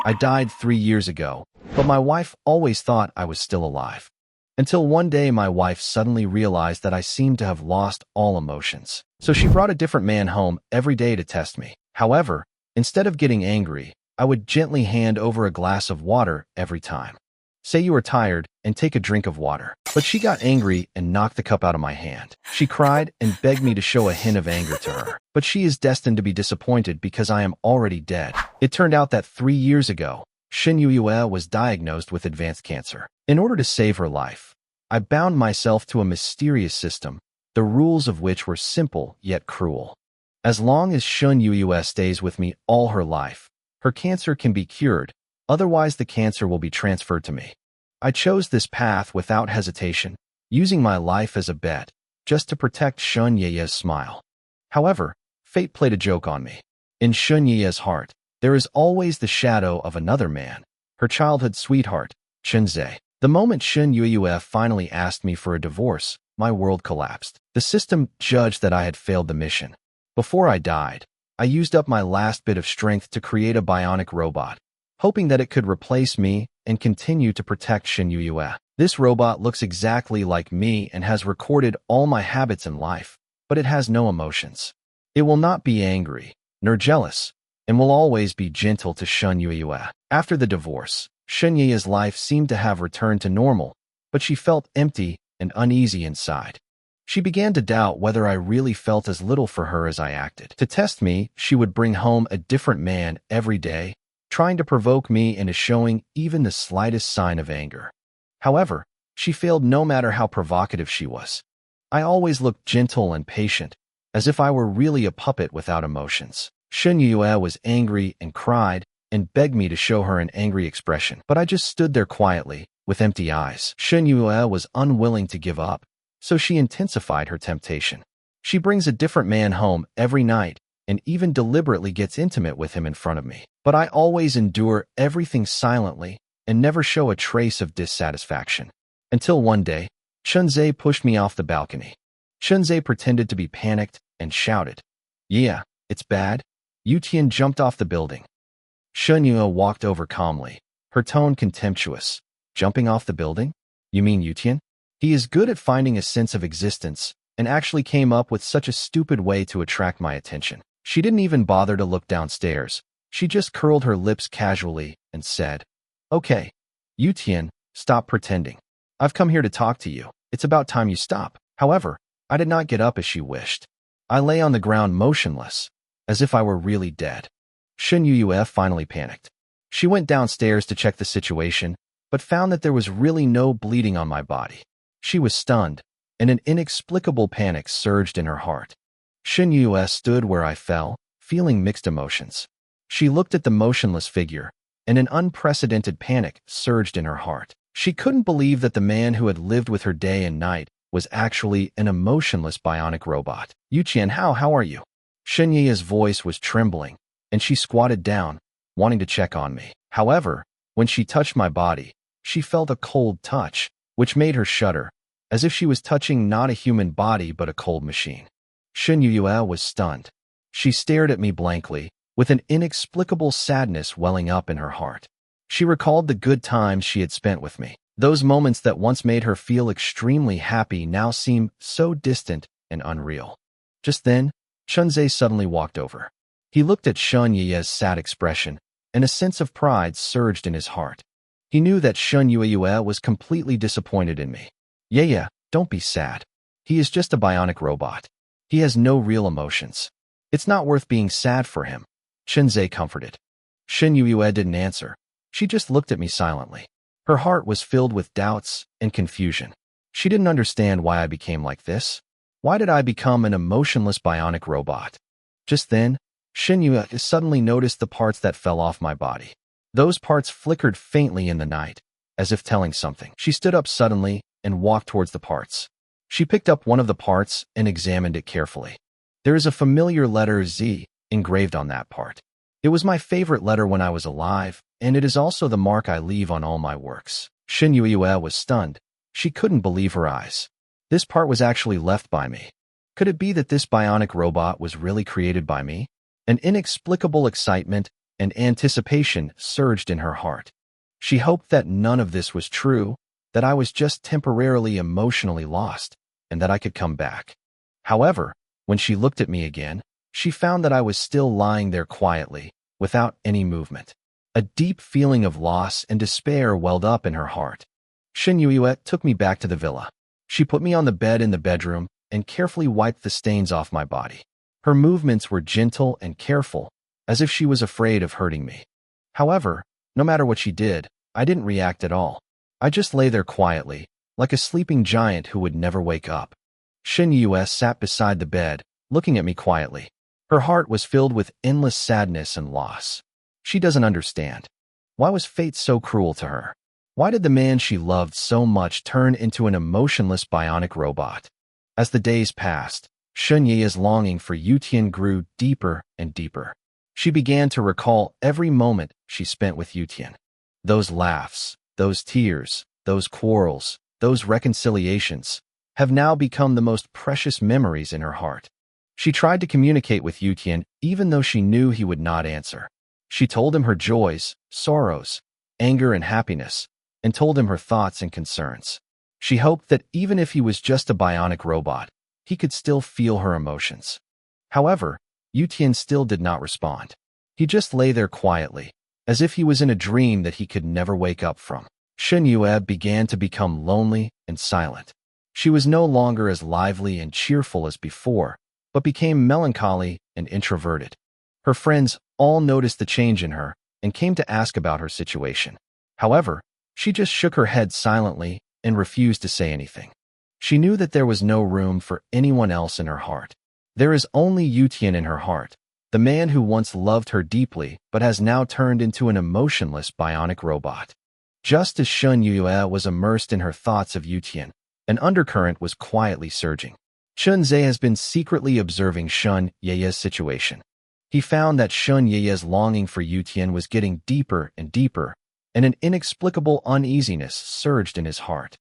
I died 3 years ago, but my wife always thought I was still alive. Until one day my wife suddenly realized that I seemed to have lost all emotions. So she brought a different man home every day to test me. However, instead of getting angry, I would gently hand over a glass of water every time. Say you are tired and take a drink of water. But she got angry and knocked the cup out of my hand. She cried and begged me to show a hint of anger to her. But she is destined to be disappointed because I am already dead. It turned out that 3 years ago, Shin Yue was diagnosed with advanced cancer. In order to save her life, I bound myself to a mysterious system, the rules of which were simple yet cruel. As long as Shun Yue stays with me all her life, her cancer can be cured, otherwise the cancer will be transferred to me. I chose this path without hesitation, using my life as a bet, just to protect Shun Ye's smile. However, fate played a joke on me. In Shun Ye's heart, there is always the shadow of another man, her childhood sweetheart, Chunze. The moment Shun Yue finally asked me for a divorce, my world collapsed. The system judged that I had failed the mission. Before I died, I used up my last bit of strength to create a bionic robot, hoping that it could replace me and continue to protect Shin Yue. This robot looks exactly like me and has recorded all my habits in life, but it has no emotions. It will not be angry, nor jealous, and will always be gentle to Shun Yue. After the divorce, Shun Yue's life seemed to have returned to normal, but she felt empty and uneasy inside. She began to doubt whether I really felt as little for her as I acted. To test me, she would bring home a different man every day, trying to provoke me into showing even the slightest sign of anger. However, she failed no matter how provocative she was. I always looked gentle and patient, as if I were really a puppet without emotions. Shun Yue was angry and cried and begged me to show her an angry expression, but I just stood there quietly, with empty eyes. Shun Yue was unwilling to give up, so she intensified her temptation. She brings a different man home every night and even deliberately gets intimate with him in front of me. But I always endure everything silently and never show a trace of dissatisfaction. Until one day, Chunze pushed me off the balcony. Chunze pretended to be panicked and shouted, "Yeah, it's bad." Yutian jumped off the building. Shun Yue walked over calmly, her tone contemptuous. "Jumping off the building? You mean Yutian? He is good at finding a sense of existence and actually came up with such a stupid way to attract my attention." She didn't even bother to look downstairs. She just curled her lips casually and said, "Okay, Yutian, stop pretending. I've come here to talk to you. It's about time you stop." However, I did not get up as she wished. I lay on the ground motionless, as if I were really dead. Shun Yue finally panicked. She went downstairs to check the situation, but found that there was really no bleeding on my body. She was stunned, and an inexplicable panic surged in her heart. Shun Yue stood where I fell, feeling mixed emotions. She looked at the motionless figure, and an unprecedented panic surged in her heart. She couldn't believe that the man who had lived with her day and night was actually an emotionless bionic robot. "Yuqian, how are you?" Shun Yue's voice was trembling, and she squatted down, wanting to check on me. However, when she touched my body, she felt a cold touch, which made her shudder, as if she was touching not a human body but a cold machine. Shun Yue was stunned. She stared at me blankly, with an inexplicable sadness welling up in her heart. She recalled the good times she had spent with me. Those moments that once made her feel extremely happy now seem so distant and unreal. Just then, Chunze suddenly walked over. He looked at Shun Yue's sad expression, and a sense of pride surged in his heart. He knew that Shun Yue was completely disappointed in me. "Yeah, don't be sad. He is just a bionic robot. He has no real emotions. It's not worth being sad for him," Chunze comforted. Shun Yue didn't answer. She just looked at me silently. Her heart was filled with doubts and confusion. She didn't understand why I became like this. Why did I become an emotionless bionic robot? Just then, Shun Yue suddenly noticed the parts that fell off my body. Those parts flickered faintly in the night, as if telling something. She stood up suddenly and walked towards the parts. She picked up one of the parts and examined it carefully. There is a familiar letter Z engraved on that part. It was my favorite letter when I was alive, and it is also the mark I leave on all my works. Shun Yue was stunned. She couldn't believe her eyes. This part was actually left by me. Could it be that this bionic robot was really created by me? An inexplicable excitement and anticipation surged in her heart. She hoped that none of this was true, that I was just temporarily emotionally lost, and that I could come back. However, when she looked at me again, she found that I was still lying there quietly, without any movement. A deep feeling of loss and despair welled up in her heart. Shen Yue took me back to the villa. She put me on the bed in the bedroom and carefully wiped the stains off my body. Her movements were gentle and careful, as if she was afraid of hurting me. However, no matter what she did, I didn't react at all. I just lay there quietly, like a sleeping giant who would never wake up. Shen Yue sat beside the bed, looking at me quietly. Her heart was filled with endless sadness and loss. She doesn't understand. Why was fate so cruel to her? Why did the man she loved so much turn into an emotionless bionic robot? As the days passed, Shen Yue's longing for Yutian grew deeper and deeper. She began to recall every moment she spent with Yutian. Those laughs, those tears, those quarrels, those reconciliations have now become the most precious memories in her heart. She tried to communicate with Yutian even though she knew he would not answer. She told him her joys, sorrows, anger, and happiness, and told him her thoughts and concerns. She hoped that even if he was just a bionic robot, he could still feel her emotions. However, Yutian still did not respond. He just lay there quietly, as if he was in a dream that he could never wake up from. Shen Yue began to become lonely and silent. She was no longer as lively and cheerful as before, but became melancholy and introverted. Her friends all noticed the change in her and came to ask about her situation. However, she just shook her head silently and refused to say anything. She knew that there was no room for anyone else in her heart. There is only Yutian in her heart, the man who once loved her deeply but has now turned into an emotionless bionic robot. Just as Shen Yue was immersed in her thoughts of Yutian, an undercurrent was quietly surging. Chunze has been secretly observing Shen Yue's situation. He found that Shen Yue's longing for Yutian was getting deeper and deeper, and an inexplicable uneasiness surged in his heart.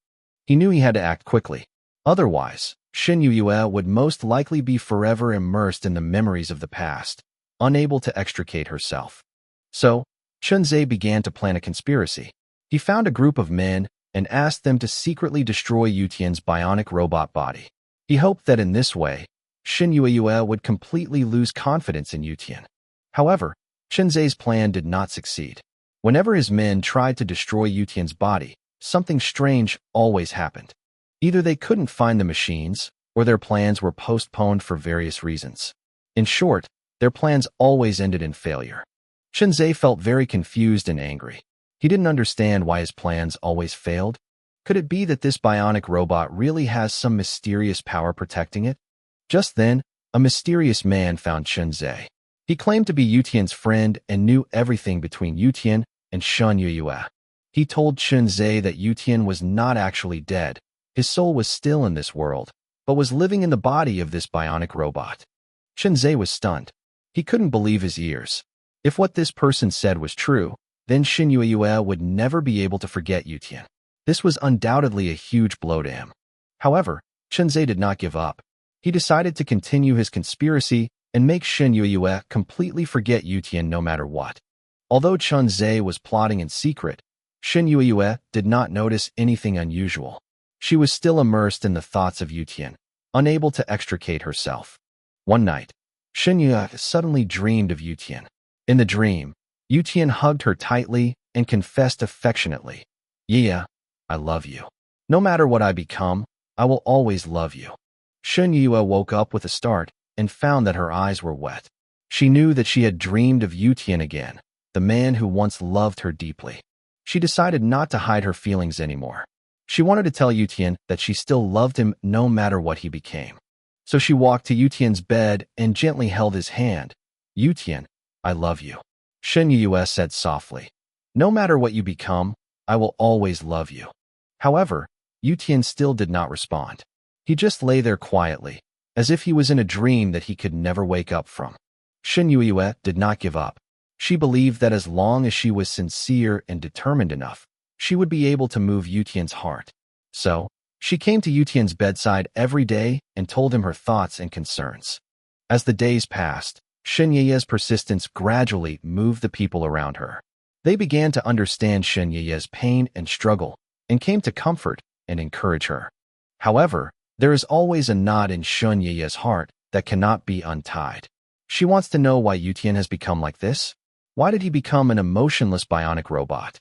He knew he had to act quickly. Otherwise, Shen Yue would most likely be forever immersed in the memories of the past, unable to extricate herself. So, Chunze began to plan a conspiracy. He found a group of men and asked them to secretly destroy Yutian's bionic robot body. He hoped that in this way, Shen Yue would completely lose confidence in Yutian. However, Chunze's plan did not succeed. Whenever his men tried to destroy Yutian's body, something strange always happened. Either they couldn't find the machines, or their plans were postponed for various reasons. In short, their plans always ended in failure. Chunze felt very confused and angry. He didn't understand why his plans always failed. Could it be that this bionic robot really has some mysterious power protecting it? Just then, a mysterious man found Chunze. He claimed to be Yutian's friend and knew everything between Yutian and Shen Yue. He told Chunze that Yutian was not actually dead. His soul was still in this world, but was living in the body of this bionic robot. Chunze was stunned. He couldn't believe his ears. If what this person said was true, then Shen Yue would never be able to forget Yutian. This was undoubtedly a huge blow to him. However, Chunze did not give up. He decided to continue his conspiracy and make Shen Yue completely forget Yutian no matter what. Although Chunze was plotting in secret, Shen Yue did not notice anything unusual. She was still immersed in the thoughts of Yutian, unable to extricate herself. One night, Shen Yue suddenly dreamed of Yutian. In the dream, Yutian hugged her tightly and confessed affectionately, "Yeah, I love you. No matter what I become, I will always love you." Shen Yue woke up with a start and found that her eyes were wet. She knew that she had dreamed of Yutian again, the man who once loved her deeply. She decided not to hide her feelings anymore. She wanted to tell Yutian that she still loved him no matter what he became. So she walked to Yutian's bed and gently held his hand. "Yutian, I love you," Shen Yue said softly. "No matter what you become, I will always love you." However, Yutian still did not respond. He just lay there quietly, as if he was in a dream that he could never wake up from. Shen Yue did not give up. She believed that as long as she was sincere and determined enough, she would be able to move Yutian's heart. So, she came to Yutian's bedside every day and told him her thoughts and concerns. As the days passed, Shen Yi's persistence gradually moved the people around her. They began to understand Shen Yi's pain and struggle and came to comfort and encourage her. However, there is always a knot in Shen Yi's heart that cannot be untied. She wants to know why Yutian has become like this. Why did he become an emotionless bionic robot?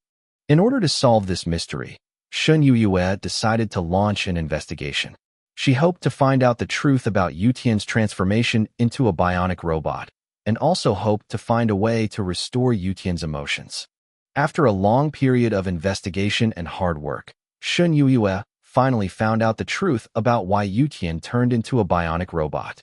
In order to solve this mystery, Shen Yue decided to launch an investigation. She hoped to find out the truth about Yutian's transformation into a bionic robot, and also hoped to find a way to restore Yutian's emotions. After a long period of investigation and hard work, Shen Yue finally found out the truth about why Yutian turned into a bionic robot.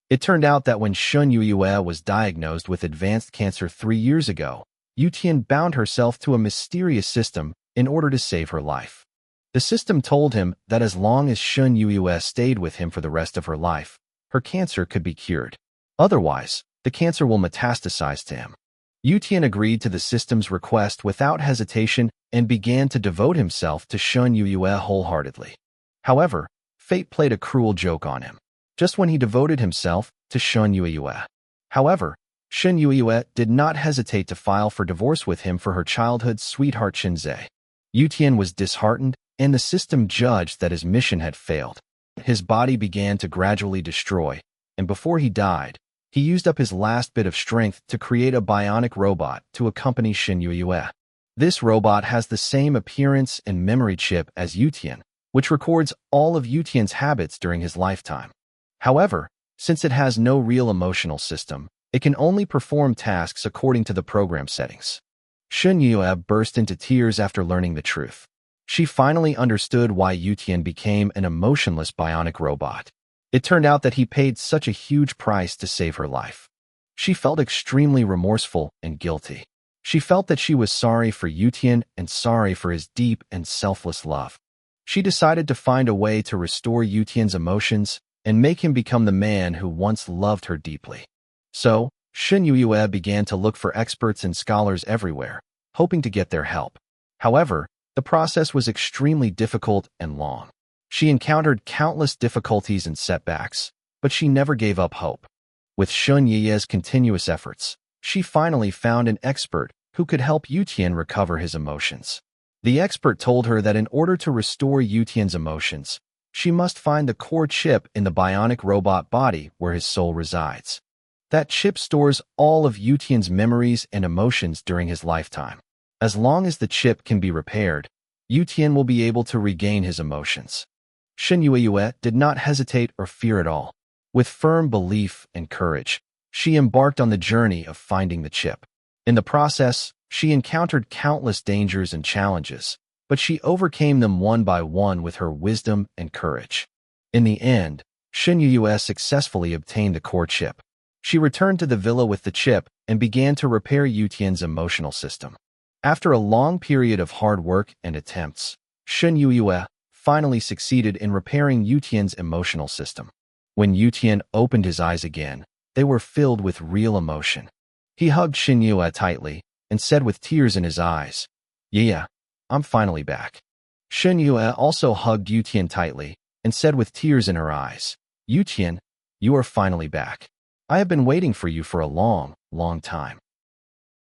It turned out that when Shen Yue was diagnosed with advanced cancer 3 years ago, Yutian bound herself to a mysterious system in order to save her life. The system told him that as long as Shen Yue stayed with him for the rest of her life, her cancer could be cured. Otherwise, the cancer will metastasize to him. Yutian agreed to the system's request without hesitation and began to devote himself to Shen Yue wholeheartedly. However, fate played a cruel joke on him, just when he devoted himself to Shen Yue. However, Shen Yue did not hesitate to file for divorce with him for her childhood sweetheart Shinzei. Yutian was disheartened, and the system judged that his mission had failed. His body began to gradually destroy, and before he died, he used up his last bit of strength to create a bionic robot to accompany Shen Yue. This robot has the same appearance and memory chip as Yutian, which records all of Yutian's habits during his lifetime. However, since it has no real emotional system, it can only perform tasks according to the program settings. Shen Yue burst into tears after learning the truth. She finally understood why Yutian became an emotionless bionic robot. It turned out that he paid such a huge price to save her life. She felt extremely remorseful and guilty. She felt that she was sorry for Yutian and sorry for his deep and selfless love. She decided to find a way to restore Yutian's emotions and make him become the man who once loved her deeply. So, Shen Yue began to look for experts and scholars everywhere, hoping to get their help. However, the process was extremely difficult and long. She encountered countless difficulties and setbacks, but she never gave up hope. With Shen Yi's continuous efforts, she finally found an expert who could help Yutian recover his emotions. The expert told her that in order to restore Yutian's emotions, she must find the core chip in the bionic robot body where his soul resides. That chip stores all of Yutian's memories and emotions during his lifetime. As long as the chip can be repaired, Yutian will be able to regain his emotions. Shen Yue did not hesitate or fear at all. With firm belief and courage, she embarked on the journey of finding the chip. In the process, she encountered countless dangers and challenges, but she overcame them one by one with her wisdom and courage. In the end, Shen Yue successfully obtained the core chip. She returned to the villa with the chip and began to repair Yutian's emotional system. After a long period of hard work and attempts, Shen Yue finally succeeded in repairing Yutian's emotional system. When Yutian opened his eyes again, they were filled with real emotion. He hugged Shen Yue tightly and said with tears in his eyes, "Yeah, I'm finally back." Shen Yue also hugged Yutian tightly and said with tears in her eyes, "Yutian, you are finally back. I have been waiting for you for a long, long time."